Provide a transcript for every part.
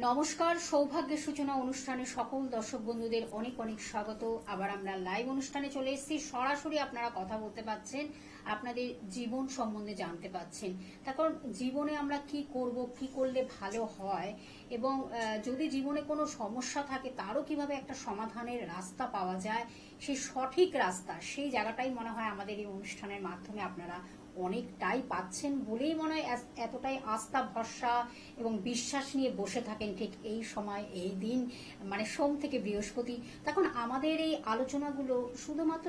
নমস্কার, সৌভাগ্যের সূচনা অনুষ্ঠানে সকল দর্শক বন্ধুদের অনেক অনেক স্বাগত। আবার আমরা লাইভ অনুষ্ঠানে চলে এসেছি। সরাসরি আপনারা কথা বলতে পারছেন, আপনাদের জীবন সম্বন্ধে জানতে পাচ্ছেন। তখন জীবনে আমরা কি করব, কি করলে ভালো হয়, এবং যদি জীবনে কোনো সমস্যা থাকে তারও কিভাবে একটা সমাধানের রাস্তা পাওয়া যায়, সেই সঠিক রাস্তা, সেই জায়গাটাই মনে হয় আমাদের এই অনুষ্ঠানের মাধ্যমে আপনারা অনেকটাই পাচ্ছেন বলেই মনে হয় এতটাই আস্থা ভরসা এবং বিশ্বাস নিয়ে বসে থাকেন ঠিক এই সময়, এই দিন, মানে সোম থেকে বৃহস্পতি। তখন আমাদের এই আলোচনাগুলো শুধুমাত্র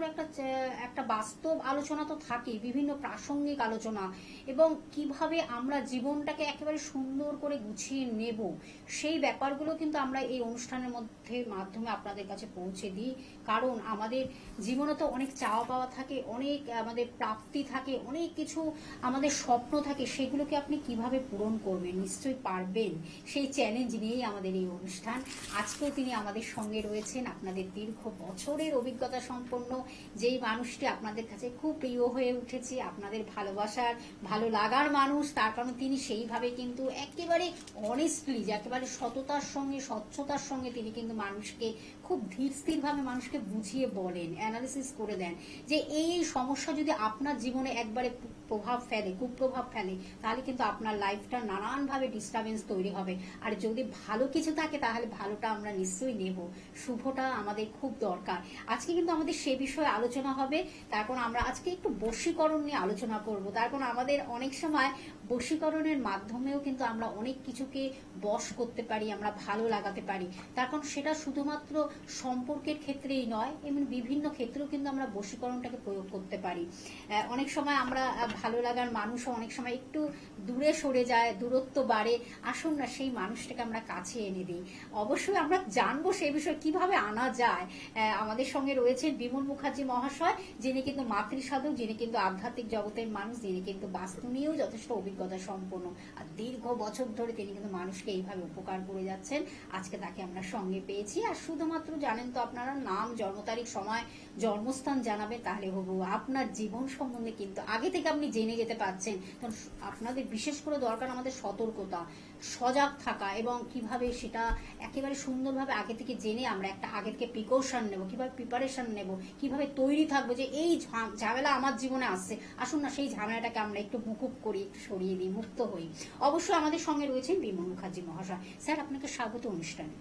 একটা বাস্তব আলোচনা তো থাকেই, বিভিন্ন প্রাসঙ্গিক আলোচনা, এবং কিভাবে আমরা জীবনটাকে একেবারে সুন্দর করে গুছিয়ে নেব সেই ব্যাপারগুলো কিন্তু আমরা এই অনুষ্ঠানের মাধ্যমে আপনাদের কাছে পৌঁছে দিই। কারণ আমাদের জীবনে তো অনেক চাওয়া পাওয়া থাকে, অনেক আমাদের প্রাপ্তি থাকে, অনেক কিছু আমাদের স্বপ্ন থাকে, সেগুলোকে আপনি কিভাবে পূরণ করবেন, নিশ্চয়ই পারবেন, সেই চ্যালেঞ্জ নিয়েই আমাদের এই অনুষ্ঠান। আজকেও তিনি আমাদের সঙ্গে রয়েছেন, আপনাদের দীর্ঘ বছরের অভিজ্ঞতা সম্পন্ন যেই মানুষটি আপনাদের কাছে খুব প্রিয় হয়ে উঠেছে, আপনাদের ভালোবাসার ভালো লাগার মানুষ। তার কারণ তিনি সেইভাবে কিন্তু একেবারে অনেস্টলি, একেবারে সততার সঙ্গে স্বচ্ছতার সঙ্গে তিনি কিন্তু মানুষকে খুব ধীর স্থিরভাবে মানুষকে বুঝিয়ে বলেন, অ্যানালিসিস করে দেন যে এই সমস্যা যদি আপনার জীবনে একবারে প্রভাব ফেলে, কুপ্রভাব ফেলে, তাহলে কিন্তু আপনার লাইফটা নানানভাবে ডিস্টারবেন্স তৈরি হবে। আর যদি ভালো কিছু থাকে তাহলে ভালোটা আমরা নিশ্চয়ই নেব, শুভটা আমাদের খুব দরকার। আজকে কিন্তু আমাদের সে বিষয়ে আলোচনা হবে। তারপর আমরা আজকে একটু বশীকরণ নিয়ে আলোচনা করব। তারপর আমাদের অনেক সময় বশীকরণের মাধ্যমেও কিন্তু আমরা অনেক কিছুকে বশ করতে পারি, আমরা ভালো লাগাতে পারি। তারপর সেটা শুধুমাত্র সম্পর্কের ক্ষেত্রেই নয়, এমন বিভিন্ন ক্ষেত্রেও কিন্তু আমরা বশীকরণটাকে প্রয়োগ করতে পারি। অনেক সময় আমরা ভালো লাগার মানুষও অনেক সময় একটু দূরে সরে যায়, দূরত্ব বাড়ে। আসুন না সেই মানুষটাকে আমরা কাছে এনে দিই। অবশ্যই আমরা জানবো সেই বিষয়ে কিভাবে আনা যায়। আমাদের সঙ্গে রয়েছেন বিমল মুখার্জি মহাশয়, যিনি কিন্তু মাতৃসাধক, যিনি কিন্তু আধ্যাত্মিক জগতের মানুষ, যিনি কিন্তু বাস্তু নিয়েও যথেষ্ট অভিজ্ঞতা সম্পন্ন, আর দীর্ঘ বছর ধরে তিনি কিন্তু মানুষকে এইভাবে উপকার করে যাচ্ছেন। আজকে তাকে আমরা সঙ্গে পেয়েছি। আর শুধুমাত্র জানেন তো আপনারা নাম, জন্ম তারিখ, সময়, জন্মস্থান জানাবেন, তাহলে হবো আপনার জীবন সম্বন্ধে কিন্তু আগে থেকে আপনি জেনে যেতে পারছেন। তখন আপনাদের বিশেষ করে দরকার আমাদের সতর্কতা, সজাগ থাকা, এবং কিভাবে সেটা একেবারে সুন্দরভাবে আগে থেকে জেনে আমরা একটা আগে থেকে প্রিকশন নেব, কিভাবে প্রিপারেশন নেব, কিভাবে তৈরি থাকবো যে এই ঝামেলা আমার জীবনে আসছে, আসুন না সেই ঝামেলাটাকে আমরা একটু মুকুব করি, একটু সরিয়ে দিই, মুক্ত হই। অবশ্যই আমাদের সঙ্গে রয়েছেন বিমল মুখার্জি মহাশয়। স্যার, আপনাকে স্বাগত অনুষ্ঠানে।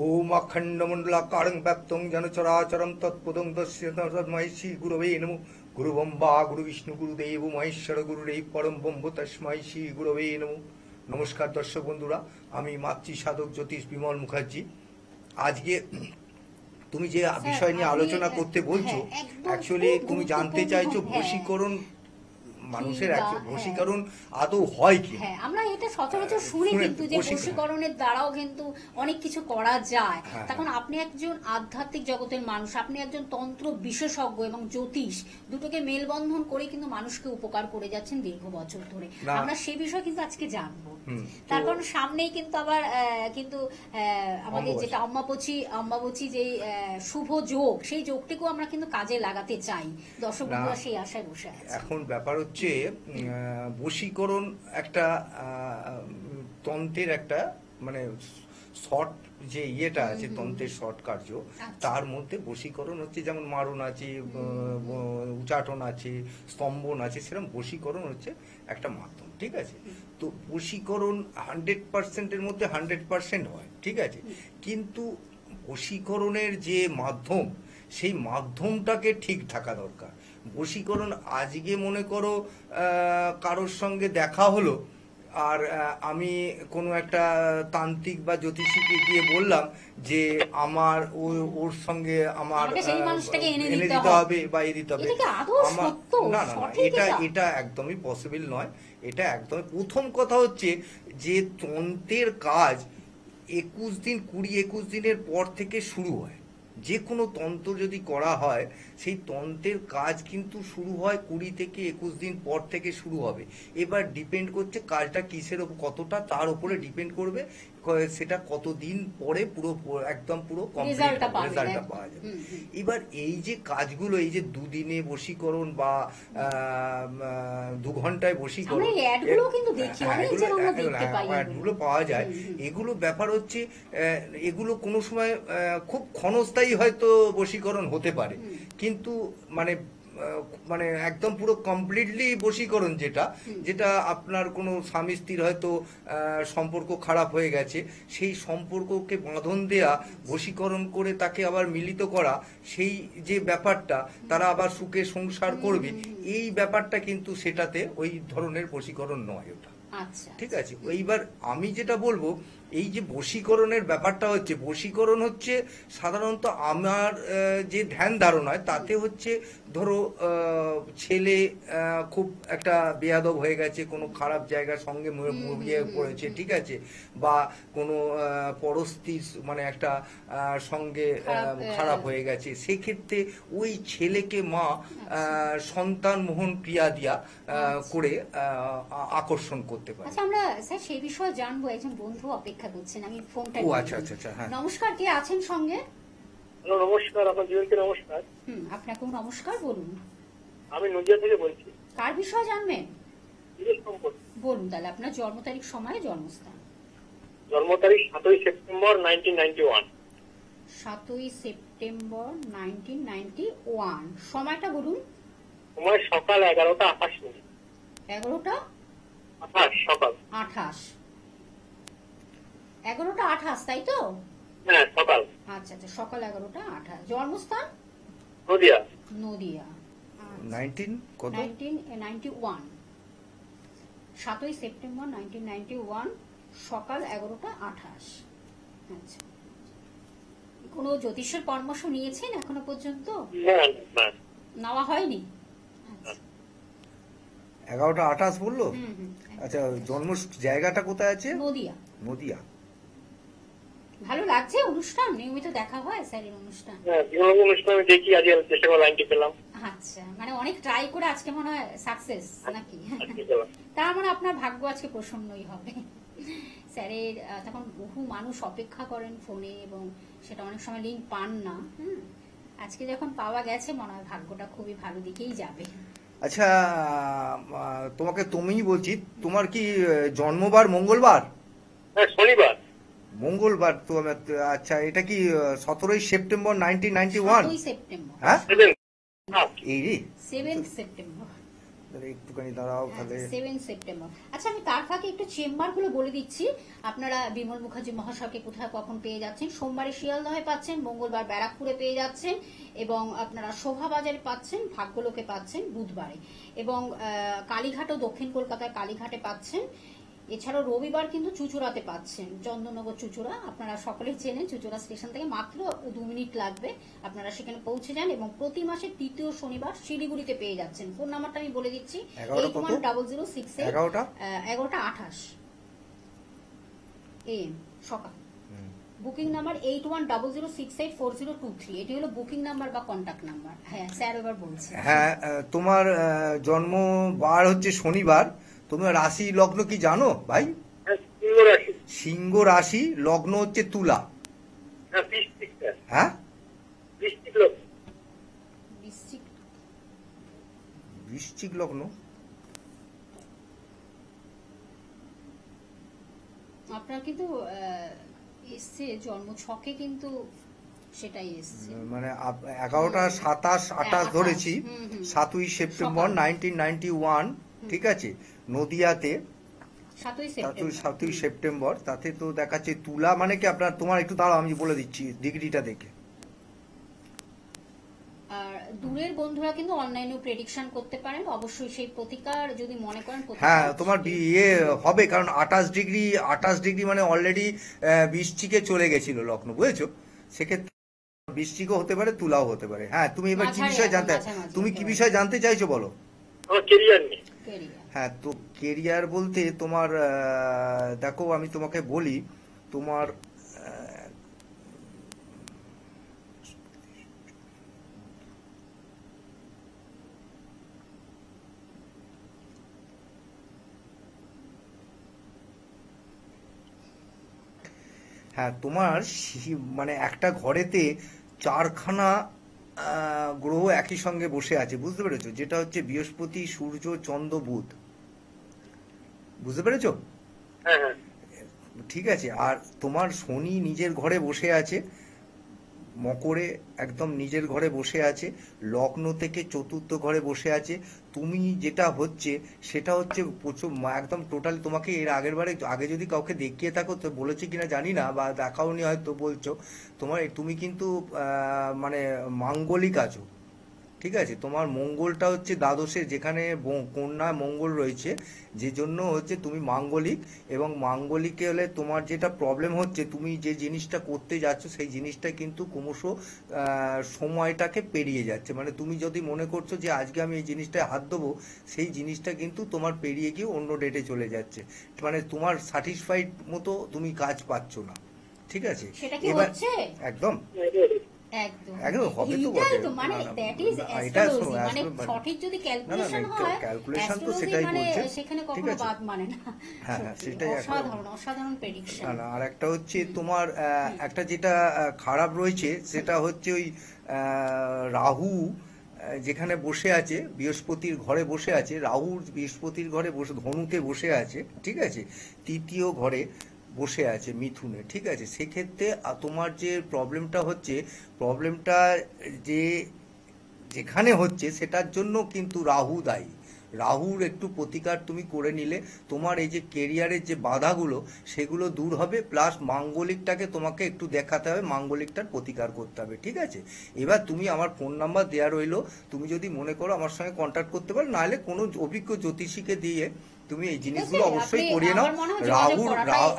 ওম অখণ্ডমণ্ডলাকারং ব্যাপ্তং যেন চরাচরম তৎপদং তস্मै শ্রী গুরবে নমঃ। গুরু ব্রহ্মা গুরু বিষ্ণু গুরুদেব মহেশ্বর গুরুরেই পরম ব্রহ্ম তস্मै শ্রী গুরবে নমঃ। নমস্কার দর্শক বন্ধুরা, আমি মাতৃ সাধক জ্যোতিষ বিমল মুখার্জি। আজকে তুমি যে বিষয় নিয়ে আলোচনা করতে বলছো, অ্যাকচুয়ালি তুমি জানতে চাইছো বশীকরণ, মানুষের বশীকরণ আদৌ হয় কি? হ্যাঁ, আমরা এটা সচরাচর শুনি কিন্তু যে বশীকরণের দ্বারাও কিন্তু অনেক কিছু করা যায়। তখন আপনি একজন আধ্যাত্মিক জগতের মানুষ, আপনি একজন তন্ত্র বিশেষজ্ঞ এবং জ্যোতিষ, দুটোকে মেলবন্ধন করে কিন্তু মানুষকে উপকার করে যাচ্ছেন দীর্ঘ বছর ধরে। আমরা সেই বিষয় কিন্তু আজকে জানবো। তার কারণ সামনেই কিন্তু আবার কিন্তু আমাদের যেটা অম্বাবচী যে শুভ যোগ, সেই যোগটিকেও আমরা কিন্তু কাজে লাগাতে চাই। দর্শক বন্ধুরা সেই আশায় বসে আছে। এখন ব্যাপার হচ্ছে বশীকরণ একটা তন্ত্রের একটা মানে শর্ট যে ইয়েটা আছে, তন্ত্রের শর্ট কার্য, তার মধ্যে বশীকরণ হচ্ছে যেমন মারণ আছে, উচাটন আছে, স্তম্ভন আছে, সেরকম বশীকরণ হচ্ছে একটা মাধ্যম। ঠিক আছে, তো বশীকরণ 100%-এর মধ্যে 100% হয়, ঠিক আছে, কিন্তু বশীকরণের যে মাধ্যম, সেই মাধ্যমটাকে ঠিক থাকা দরকার। বশীকরণ আজকে মনে করো কারোর সঙ্গে দেখা হলো, আর আমি কোনো একটা তান্ত্রিক বা জ্যোতিষীকে গিয়ে বললাম যে আমার ওর সঙ্গে আমার এনে দিতে হবে বা এ দিতে হবে, আমার না না না, এটা একদমই পসিবল নয়। এটা একদমই, প্রথম কথা হচ্ছে যে তন্ত্রের কাজ 21 দিনের পর থেকে শুরু হয়। যে কোনো তন্ত্র যদি করা হয়, সেই তন্ত্রের কাজ কিন্তু শুরু হয় 20 থেকে 21 দিন পর থেকে শুরু হবে। এবার ডিপেন্ড করছে কাজটা কিসের ওপর, কতটা, তার উপরে ডিপেন্ড করবে সেটা কতদিন পরে পুরো একদম পুরো কমপ্লিট রেজাল্টটা পাবেন রেজাল্টটা একদম। পাওয়া যাবে। হুম, হুম। এবার এই যে কাজগুলো, এই যে দুদিনে বশীকরণ বা 2 ঘন্টায় আমরা বশীকরণ, এই অ্যাডগুলো কিন্তু দেখি, হ্যাঁ, অনেক এগুলো জায়গায় আমরা দেখতে পাই অ্যাডগুলো পাওয়া যায়। হুম, হুম। এগুলো ব্যাপার হচ্ছে এগুলো কোনো সময় খুব ক্ষণস্থায়ী হয়তো বশীকরণ হতে পারে, হুম। কিন্তু মানে মানে একদম পুরো কমপ্লিটলি বশীকরণ যেটা, হুম। যেটা আপনার কোনো স্বামী স্ত্রীর হয়তো সম্পর্ক খারাপ হয়ে গেছে, সেই সম্পর্ককে বাঁধন দেয়া, বশীকরণ করে তাকে আবার মিলিত করা, সেই যে ব্যাপারটা, তারা আবার সুখে সংসার করবে, এই ব্যাপারটা কিন্তু সেটাতে ওই ধরনের বশীকরণ নয় ওটা। আচ্ছা, ঠিক আছে, এইবার আমি যেটা বলবো, এই যে বশীকরণের ব্যাপারটা হচ্ছে, বশীকরণ হচ্ছে সাধারণত আমার যে ধ্যান ধারণায় তাতে হচ্ছে, ধরো ছেলে খুব একটা বেয়াদব হয়ে গেছে, কোনো খারাপ জায়গার সঙ্গে মুড়িয়ে পড়েছে, ঠিক আছে, বা কোনো পরস্ত্রীর মানে একটা সঙ্গে খারাপ হয়ে গেছে, সেক্ষেত্রে ওই ছেলেকে মা সন্তান মোহন ক্রিয়া দিয়া করে আকর্ষণ করতে পারে। আচ্ছা, আমরা স্যার সেই বিষয়ে জানবো, একজন বন্ধু অপেক্ষা করছেন, আমি ফোনটা ও নিয়ে আচ্ছা নিই। আচ্ছা আচ্ছা, হ্যাঁ। নমস্কার, কে আছেন সঙ্গে? হ্যালো, নমস্কার। আপনার জীবনকে নমস্কার। আপনাকেও নমস্কার, বলুন আমি নদিয়া থেকে বলছি। কার বিষয়ে জানবেন? বিদেশ সম্পর্কে। বলুন তাহলে আপনার জন্ম তারিখ, সময়, জন্মস্থান। জন্ম তারিখ 7ই সেপ্টেম্বর 1991। 7ই সেপ্টেম্বর 1991। সময়টা বলুন। সময় সকাল 11টা 28 মিনিট। 11টা 28 সকাল। 28। 11টা 28, তাই তো? হ্যাঁ, সকাল। আচ্ছা আচ্ছা, সকাল 11টা 28। জন্মস্থান? নদিয়া। নদিয়া। 19 কত? 1991। 7ই সেপ্টেম্বর 1991, সকাল 11টা 28। আচ্ছা, কোনো জ্যোতিষের পরামর্শ নিয়েছেন এখনো পর্যন্ত? না না। নেওয়া হয়নি? আচ্ছা। 11টা 28 বললো? হুম, হুম। আচ্ছা, জন্ম জায়গাটা কোথায় আছে? নদিয়া। নদিয়া। ভালো লাগছে অনুষ্ঠান? নিয়মিত দেখা হয় স্যারের অনুষ্ঠান? হ্যাঁ, বিবাহ অনুষ্ঠান আমি দেখি, আজকে চেষ্টা করে লাইনটি পেলাম। আচ্ছা, মানে অনেক ট্রাই করে আজকে মনে হয় সাকসেস নাকি? আজকে পেলাম। তার মানে আপনার ভাগ্য আজকে প্রসন্নই হবে। স্যারের তখন বহু মানুষ অপেক্ষা করেন ফোনে, এবং সেটা অনেক সময় লিঙ্ক পান না। আজকে যখন পাওয়া গেছে, মনে হয় ভাগ্যটা খুবই ভালো দিকেই যাবে। আচ্ছা, তোমাকে তুমিই বলছি, তোমার কি জন্মবার মঙ্গলবার? হ্যাঁ, শনিবার। মঙ্গলবার তো আচ্ছা, এটা কি 17ই সেপ্টেম্বর 1991? 7ই সেপ্টেম্বর। হ্যাঁ, 7। এই রে, 7 সেপ্টেম্বর। তাহলে একটুখানি দাঁড়াও তাহলে। 7 সেপ্টেম্বর। আচ্ছা, আমি তার ফাঁকে একটু চেম্বার গুলো বলে দিচ্ছি। আপনারা বিমল মুখার্জি মহাশয়কে কোথায় কখন পেয়ে যাচ্ছেন? সোমবারে শিয়ালদহে পাচ্ছেন, মঙ্গলবার ব্যারাকপুরে পেয়ে যাচ্ছেন, এবং আপনারা শোভাবাজারে পাচ্ছেন, ভাগ্যলোকে পাচ্ছেন বুধবারে, এবং কালীঘাট ও দক্ষিণ কলকাতায় কালীঘাটে পাচ্ছেন। এছাড়াও রবিবার কিন্তু চুচুড়াতে পাচ্ছেন, চন্দননগর চুচুড়া। আপনারা সকলেই চেনেন, চুচুড়া স্টেশন থেকে মাত্র 2 মিনিট লাগবে, আপনারা সেখানে পৌঁছে যান। এবং প্রতি মাসের 3য় শনিবার শিলিগুড়িতে পেয়ে যাচ্ছেন। ফোন নাম্বারটা আমি বলে দিচ্ছি, 810068 11টা 28 AM সকাল। Booking number 8100684023। এটি হলো বুকিং নাম্বার বা কন্টাক্ট নাম্বার। হ্যাঁ স্যার, এবার বলছি। হ্যাঁ, তোমার জন্মবার হচ্ছে শনিবার। তোমার রাশি লগ্ন কি জানো ভাই? হ্যাঁ, সিংহ রাশি। সিংহ রাশি, লগ্ন হচ্ছে তুলা। হ্যাঁ, বৃশ্চিক। হ্যাঁ, বৃশ্চিক লোক। বৃশ্চিক। বৃশ্চিক লগ্ন। আপনার কিন্তু এসছে জন্ম ছকে, কিন্তু সেটাই এসছে, মানে 11টা 27 28 ধরেছি। 7ই সেপ্টেম্বর 1991, ঠিক আছে, নদিয়াতে। 7ই সেপ্টেম্বর, তাতে তো দেখাচ্ছে তুলা, মানে কি আপনার, তোমার একটু দাঁড়াও আমি বলে দিচ্ছি ডিগ্রিটা দেখে। আর দূরের বন্ধুরা কিন্তু অনলাইনেও প্রেডিকশন করতে পারেন, অবশ্যই সেই প্রতিকার যদি মনে করেন। হ্যাঁ, তোমার বিয়ে হবে, কারণ 28 ডিগ্রি মানে অলরেডি বৃশ্চিকে চলে গেছিল লগ্ন, বুঝেছো? সেক্ষেত্রে বৃশ্চিকও হতে পারে, তুলাও হতে পারে। হ্যাঁ, তুমি এবার কি বিষয় জানতে, তুমি কি বিষয় জানতে চাইছো বলো? আমার কেরিয়ার নেই। হ্যাঁ, তো কেরিয়ার বলতে তোমার দেখো, আমি তোমাকে বলি, তোমার হ্যাঁ, তোমার মানে একটা ঘরেতে 4খানা গ্রহ একই সঙ্গে বসে আছে, বুঝতে পেরেছো? যেটা হচ্ছে বৃহস্পতি, সূর্য, চন্দ্র, বুধ। বুঝতে পেরেছো? হ্যাঁ হ্যাঁ ঠিক আছে। আর তোমার শনি নিজের ঘরে বসে আছে, মকরে একদম নিজের ঘরে বসে আছে, লগ্ন থেকে চতুর্থ ঘরে বসে আছে। তুমি যেটা হচ্ছে সেটা হচ্ছে প্রচুর একদম টোটালি তোমাকে এর আগের বারে আগে যদি কাউকে দেখিয়ে থাকো তো বলেছি কিনা জানি না, বা দেখাওনি হয়তো বলছো, তুমি কিন্তু মানে মাঙ্গলিক আছো। ঠিক আছে, তোমার মঙ্গলটা হচ্ছে দ্বাদশে, যেখানে কন্যা মঙ্গল রয়েছে, যে জন্য হচ্ছে তুমি মাঙ্গলিক। এবং মাঙ্গলিকে হলে তোমার যেটা প্রবলেম হচ্ছে, তুমি যে জিনিসটা করতে যাচ্ছ সেই জিনিসটা কিন্তু ক্রমশ সময়টাকে পেরিয়ে যাচ্ছে। মানে তুমি যদি মনে করছো যে আজকে আমি এই জিনিসটায় হাত দেবো, সেই জিনিসটা কিন্তু তোমার পেরিয়ে গিয়ে অন্য ডেটে চলে যাচ্ছে। মানে তোমার স্যাটিসফাইড মতো তুমি কাজ পাচ্ছ না। ঠিক আছে, সেটা কি এবার হচ্ছে? একদম একদম একদম হবে তো এইটাই বটে। তো, মানে না, না, দ্যাট ইজ না, এটা অ্যাস্ট্রোলজি, মানে মানে সঠিক যদি না, ক্যালকুলেশন হয়, ক্যালকুলেশন তো অ্যাস্ট্রোলজি সেটাই মানে বলছে। সেখানে ঠিক কখনো আছে, বাদ মানে না। হ্যাঁ হ্যাঁ, সত্যি সেটাই অসাধারণ অসাধারণ প্রেডিকশন। না না, আর একটা হচ্ছে তোমার একটা যেটা খারাপ রয়েছে, সেটা হচ্ছে ওই রাহু যেখানে বসে আছে, বৃহস্পতির ঘরে বসে আছে, রাহু বৃহস্পতির ঘরে বসে ধনুতে বসে আছে। ঠিক আছে, তৃতীয় ঘরে বসে আছে মিথুনে। ঠিক আছে, সেক্ষেত্রে তোমার যে প্রবলেমটা যে যেখানে হচ্ছে সেটার জন্য কিন্তু রাহু দায়ী। রাহুর একটু প্রতিকার তুমি করে নিলে তোমার এই যে কেরিয়ারের যে বাধাগুলো সেগুলো দূর হবে, প্লাস মাঙ্গলিকটাকে তোমাকে একটু দেখাতে হবে, মাঙ্গলিকটার প্রতিকার করতে হবে। ঠিক আছে, এবার তুমি আমার ফোন নাম্বার দেওয়া রইলো, তুমি যদি মনে করো আমার সঙ্গে কন্ট্যাক্ট করতে পারো, নাহলে কোনো অভিজ্ঞ জ্যোতিষীকে দিয়ে তুমি এই জিনিসগুলো অবশ্যই করিয়ে নাও। রাহুর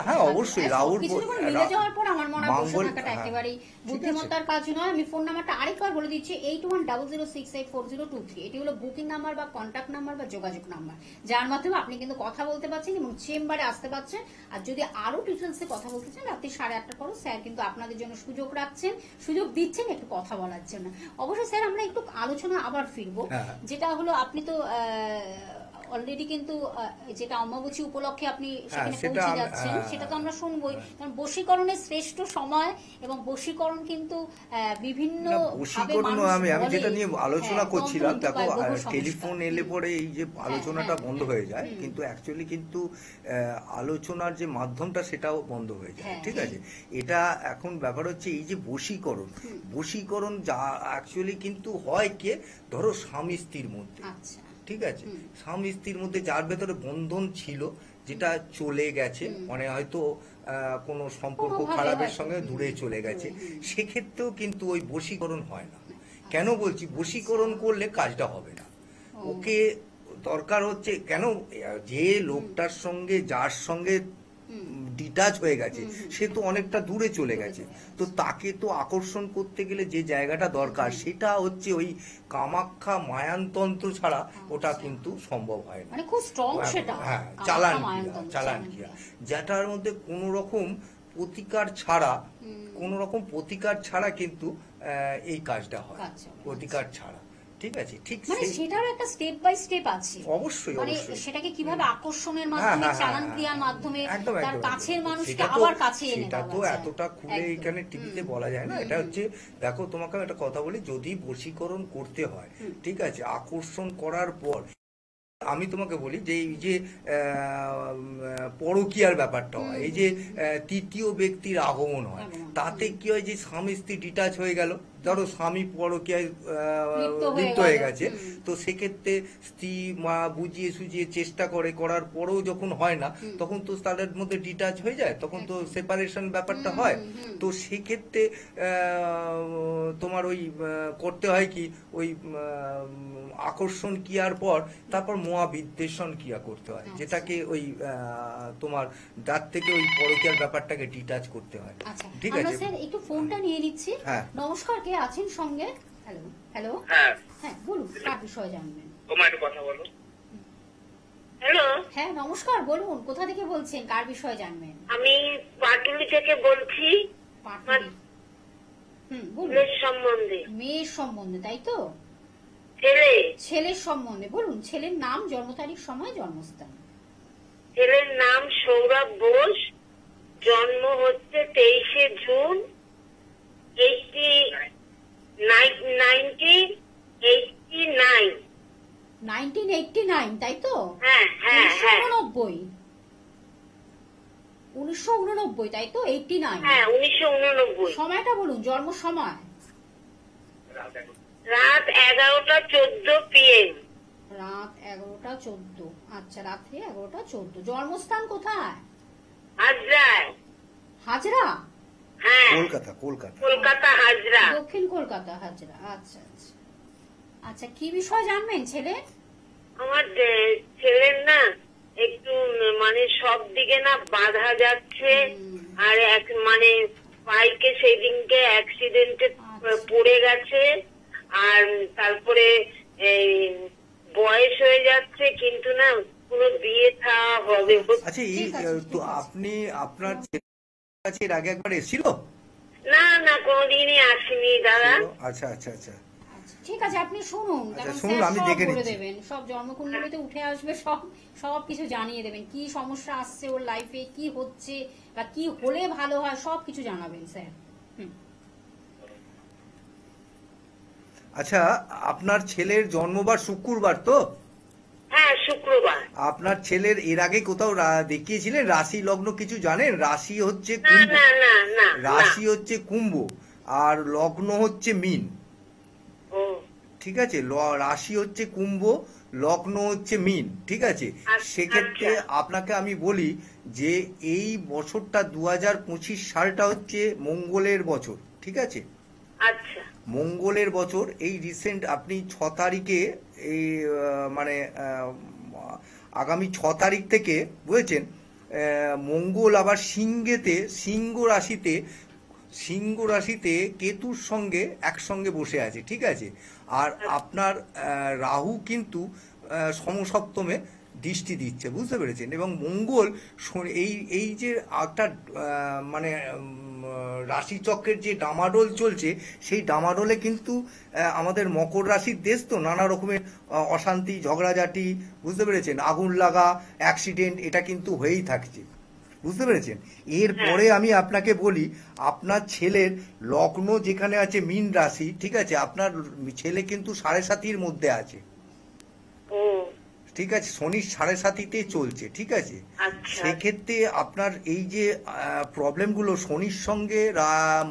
হ্যাঁ অবশ্যই রাহুর মিলে যাওয়ার পর আমার মনে হয় বসে মাঙ্গল থাকাটা হ্যাঁ, একেবারেই বুদ্ধিমত্তার কাজ নয়। আমি ফোন নাম্বারটা আরেকবার বলে দিচ্ছি, 8100684023। এটি হলো বুকিং নাম্বার বা কন্ট্যাক্ট নাম্বার বা যোগাযোগ নাম্বার, যার মাধ্যমে আপনি কিন্তু কথা বলতে পারছেন এবং চেম্বারে আসতে পারছেন। আর যদি আরো ডিটেলসে কথা বলতে চান, রাত্রি 8:30টার পর স্যার কিন্তু আপনাদের জন্য সুযোগ দিচ্ছেন একটু কথা বলার জন্য। অবশ্যই স্যার আমরা একটু আলোচনা আবার ফিরবো, যেটা হলো আপনি তো অলরেডি কিন্তু যেটা অমাবস্যা উপলক্ষে আপনি সেখানে পৌঁছে যাচ্ছেন, সেটা তো আমরা শুনবোই। কারণ বশীকরণের শ্রেষ্ঠ সময়, এবং বশীকরণ কিন্তু বিভিন্ন বশীকরণ আমি যেটা নিয়ে আলোচনা করছিলাম, দেখো টেলিফোন এলে পরে এই যে আলোচনাটা বন্ধ হয়ে যায়, কিন্তু অ্যাকচুয়ালি কিন্তু আলোচনার যে মাধ্যমটা সেটাও বন্ধ হয়ে যায়। ঠিক আছে, এটা এখন ব্যাপার হচ্ছে এই যে বশীকরণ যা অ্যাকচুয়ালি কিন্তু হয় কে, ধরো স্বামী স্ত্রীর মধ্যে। ঠিক আছে, স্বামী স্ত্রীর মধ্যে যার ভেতরে বন্ধন ছিল, যেটা চলে গেছে, মানে হয়তো কোনো সম্পর্ক খারাপের সঙ্গে দূরে চলে গেছে, সেক্ষেত্রেও কিন্তু ওই বশীকরণ হয় না। কেন বলছি বশীকরণ করলে কাজটা হবে না? ওকে দরকার হচ্ছে, কেন যে লোকটার সঙ্গে যার সঙ্গে ডিটাচ হয়ে গেছে সে তো অনেকটা দূরে চলে গেছে, তো তাকে তো আকর্ষণ করতে গেলে যে জায়গাটা দরকার সেটা হচ্ছে ওই কামাখ্যা মায়ানতন্ত্র ছাড়া ওটা কিন্তু সম্ভব হয় না। মানে খুব স্ট্রং সেটা, হ্যাঁ, চালান ক্রিয়া, যেটার মধ্যে কোনো রকম প্রতিকার ছাড়া কিন্তু এই কাজটা হয়, প্রতিকার ছাড়া। ঠিক আছে, ঠিক মানে সেটার একটা স্টেপ বাই স্টেপ আছে অবশ্যই, মানে সেটাকে কিভাবে আকর্ষণের মাধ্যমে, চালান ক্রিয়ার মাধ্যমে তার কাছের মানুষকে আবার কাছে এনে সেটা তো এতটা খুলে এখানে টিভিতে বলা যায় না। এটা হচ্ছে, দেখো তোমাকে একটা কথা বলি, যদি বশীকরণ করতে হয়, ঠিক আছে, আকর্ষণ করার পর আমি তোমাকে বলি যে এই যে পরকীয়ার ব্যাপারটা হয়, এই যে তৃতীয় ব্যক্তির আগমন হয়, তাতে কি হয় যে স্বামী স্ত্রী ডিটাচ হয়ে গেল, ধরো স্বামী পরকীয়ায় লিপ্ত হয়ে গেছে, তো সেক্ষেত্রে স্ত্রী মা বুঝিয়ে সুঝিয়ে চেষ্টা করার পরেও যখন হয় না, তখন তো তাদের মধ্যে ডিটাচ হয়ে যায়, তখন তো সেপারেশন ব্যাপারটা হয়। তো সেক্ষেত্রে তোমার ওই করতে হয় কি, ওই আকর্ষণ ক্রিয়ার পর তারপর মহাবিদ্বেষণ ক্রিয়া করতে হয়, যেটাকে ওই তোমার দাঁত থেকে ওই পরকীয়ার ব্যাপারটাকে ডিটাচ করতে হয়। ঠিক আছে, স্যার একটু ফোনটা নিয়ে নিচ্ছি। নমস্কার, কে আছেন সঙ্গে? হ্যালো হ্যালো, হ্যাঁ হ্যাঁ বলুন, কার বিষয়ে জানবেন? তোমার একটু কথা বলো। হ্যালো, হ্যাঁ নমস্কার, বলুন কোথা থেকে বলছেন, কার বিষয়ে জানবেন? আমি পাটুলি থেকে বলছি। পাটুলি, বলুন। মেয়ের সম্বন্ধে, তাই তো? ছেলের সম্বন্ধে বলুন। ছেলের নাম, জন্ম তারিখ, সময়, জন্মস্থান। ছেলের নাম সৌরভ বোস, জন্ম হচ্ছে 23শে জুন 1989। 1989 তাই তো? হ্যাঁ হ্যাঁ হ্যাঁ 1989 তাই তো? 89 হ্যাঁ 1989। সময়টা বলুন, জন্ম সময়। রাত 11টা 14 PM। রাত 11টা 14। আচ্ছা, রাত্রে 11টা 14। জন্মস্থান কোথায়? হাজরায়। হাজরা? হ্যাঁ কলকাতা কলকাতা কলকাতা হাজরা। দক্ষিণ কলকাতা হাজরা। আচ্ছা আচ্ছা আচ্ছা, কি বিষয় জানবেন ছেলে? আমার ছেলের না একটু মানে সব দিকে না বাধা যাচ্ছে, আর এক মানে বাইকে সেদিনকে অ্যাক্সিডেন্টে পড়ে গেছে, আর তারপরে এই বয়স হয়ে যাচ্ছে, কিন্তু না কোনো বিয়ে থা হবে। আচ্ছা এই ঠিক আছে, তো ঠিক আছে। আপনি আপনার ছেলের কাছে এর আগে একবার এসেছিল? না না কোনোদিনই আসেনি দাদা। আচ্ছা আচ্ছা আচ্ছা আচ্ছা, ঠিক আছে, আপনি শুনুন, আচ্ছা, কারণ শুনুন, স্যার আমি সব দেখে বলে নিচ্ছি। দেবেন, সব জন্মকুণ্ডলিতে উঠে আসবে, সব কিছু জানিয়ে দেবেন, কি সমস্যা আসছে ওর লাইফে, কি হচ্ছে বা কি হলে ভালো হয়, সব কিছু জানাবেন স্যার। হুম। আচ্ছা, আপনার ছেলের জন্মবার শুক্রবার তো? হ্যাঁ শুক্রবার। আপনার ছেলের এর আগে কোথাও দেখিয়েছিলেন রাশি লগ্ন কিছু জানেন? রাশি হচ্ছে না কুম্ভ, না না না রাশি হচ্ছে কুম্ভ আর লগ্ন হচ্ছে মীন। ও ঠিক আছে, রাশি হচ্ছে কুম্ভ, লগ্ন হচ্ছে মীন। ঠিক আছে, আচ্ছা, সেক্ষেত্রে আচ্ছা। আপনাকে আমি বলি যে এই বছরটা 2025 সালটা হচ্ছে মঙ্গলের বছর। ঠিক আছে, আচ্ছা মঙ্গলের বছর। এই রিসেন্ট আপনি 6 তারিখে এই মানে আগামী 6 তারিখ থেকে বুঝেছেন, মঙ্গল আবার সিংহ রাশিতে কেতুর সঙ্গে একসঙ্গে বসে আছে। ঠিক আছে, আর আপনার রাহু কিন্তু সমসপ্তমে দৃষ্টি দিচ্ছে, বুঝতে পেরেছেন? এবং মঙ্গল এই যে একটা মানে রাশিচক্রের যে ডামাডোল চলছে, সেই ডামাডোলে কিন্তু আমাদের মকর রাশির দেশ তো, নানা রকমের অশান্তি, ঝগড়াঝাটি, বুঝতে পেরেছেন, আগুন লাগা, অ্যাক্সিডেন্ট, এটা কিন্তু হয়েই থাকছে, বুঝতে পেরেছেন? এরপরে আমি আপনাকে বলি, আপনার ছেলের লগ্ন যেখানে আছে মীন রাশি, ঠিক আছে, আপনার ছেলে কিন্তু 7.5 মধ্যে আছে। ও ঠিক আছে, শনির 7.5 চলছে। ঠিক আছে, আচ্ছা সেক্ষেত্রে আপনার এই যে প্রবলেমগুলো শনির সঙ্গে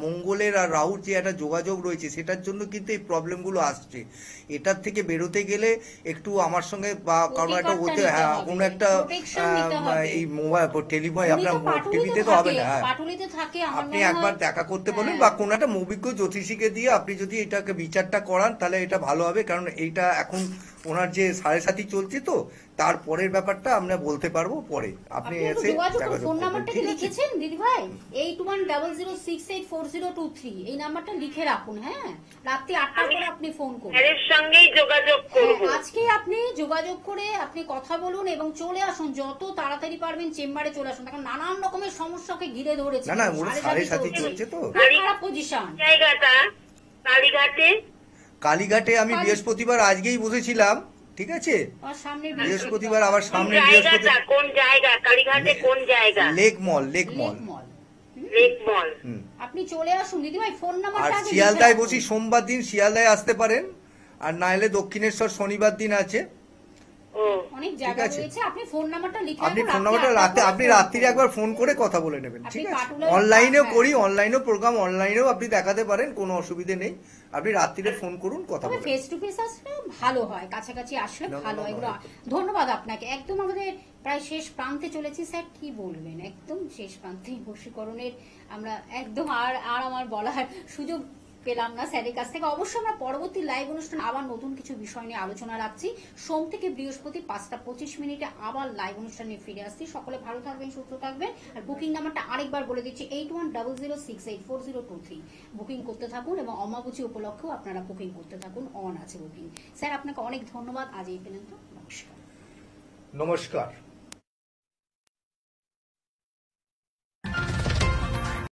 মঙ্গলের আর রাহুর যে একটা যোগাযোগ রয়েছে, সেটার জন্য কিন্তু এই প্রবলেমগুলো আসছে। এটার থেকে বেরোতে গেলে একটু আমার সঙ্গে বা কারো একটা প্রতিকারটা নিতে হবে, কোনো একটা protection নিতে হবে। এই মোবাইল টেলিফোন উনি আপনার তো পাটুলিতে টিভিতে তো হবে থাকে, না। হ্যাঁ, পাটুলিতে থাকে, আমার আপনি মনে একবার হয়। দেখা করতে বলুন, হ্যাঁ। বা কোনো একটা অভিজ্ঞ জ্যোতিষীকে দিয়ে আপনি যদি এটাকে বিচারটা করান, তাহলে এটা ভালো হবে। কারণ এইটা এখন ওনার যে 7.5 চলছে তো, তারপরের ব্যাপারটা আমরা বলতে পারবো পরে। আপনি আপনি একটু এসে যোগাযোগ দেখা করুন, ফোন করতে নাম্বারটা কি ঠিক আছে? লিখেছেন দিদি ভাই? 8100684023, এই নাম্বারটা লিখে রাখুন। হ্যাঁ, রাত্রি 8টার পরে আপনি ফোন করুন। স্যারের সঙ্গেই যোগাযোগ করব। হ্যাঁ, আজকে আপনি যোগাযোগ করে আপনি কথা বলুন এবং চলে আসুন, যত তাড়াতাড়ি পারবেন চেম্বারে চলে আসুন, কারণ নানান রকমের সমস্যাকে ঘিরে ধরেছে। না না, ওর 7.5 চলছে তো। খুব খারাপ পজিশন। জায়গাটা কালীঘাটে। কালীঘাটে আমি বৃহস্পতিবার আজকেই বসেছিলাম। ঠিক আছে, আর সামনের বৃহস্পতিবার আবার কোন সামনে জায়গাটা, কোন জায়গা কালীঘাটে, কোন জায়গা? লেক মল। লেক মল। লেক মল। হুম। আপনি চলে আসুন দিদি ভাই, ফোন আর নাম্বারটা আগে লিখে শিয়ালদায় রাখুন। বসি সোমবার দিন, শিয়ালদায় আসতে পারেন। আর না এলে দক্ষিণেশ্বর শনিবার দিন আছে। ও অনেক জায়গা আছে। রয়েছে, আপনি ফোন নাম্বারটা লিখে আপনি রাখুন, ফোন নাম্বারটা আপনি রাত্রিরে একবার ফোন করে কথা বলে নেবেন। আপনি ঠিক আছে, পাটুলার- অনলাইনেও হ্যাঁ। করি, অনলাইনেও প্রোগ্রাম, অনলাইনেও আপনি দেখাতে পারেন, কোনো অসুবিধে নেই। আপনি রাত্রিরে ফোন করুন, কথা তবে বলে ফেস টু ফেস আসলে ভালো হয়, কাছাকাছি আসলে না, না, ভালো না, হয় এগুলো। না। ধন্যবাদ আপনাকে। একদম আমাদের প্রায় শেষ প্রান্তে চলেছি স্যার, কি বলবেন? একদম শেষ প্রান্তে বশীকরণের আমরা একদম আর আমার বলার সুযোগ পেলাম না স্যারের কাছ থেকে। অবশ্যই আমরা পরবর্তী লাইভ অনুষ্ঠান আবার নতুন কিছু বিষয় নিয়ে আলোচনা রাখছি। সোম থেকে বৃহস্পতি 5টা 25 আবার লাইভ অনুষ্ঠান নিয়ে ফিরে আসছি। সকলে ভালো থাকবেন, সুস্থ থাকবেন। আর বুকিং নাম্বারটা আরেকবার বলে দিচ্ছি, 8100684023। বুকিং করতে থাকুন এবং অমাবস্যা উপলক্ষেও আপনারা বুকিং করতে থাকুন, অন আছে বুকিং। স্যার আপনাকে অনেক ধন্যবাদ, আজ এই পর্যন্ত। নমস্কার। নমস্কার।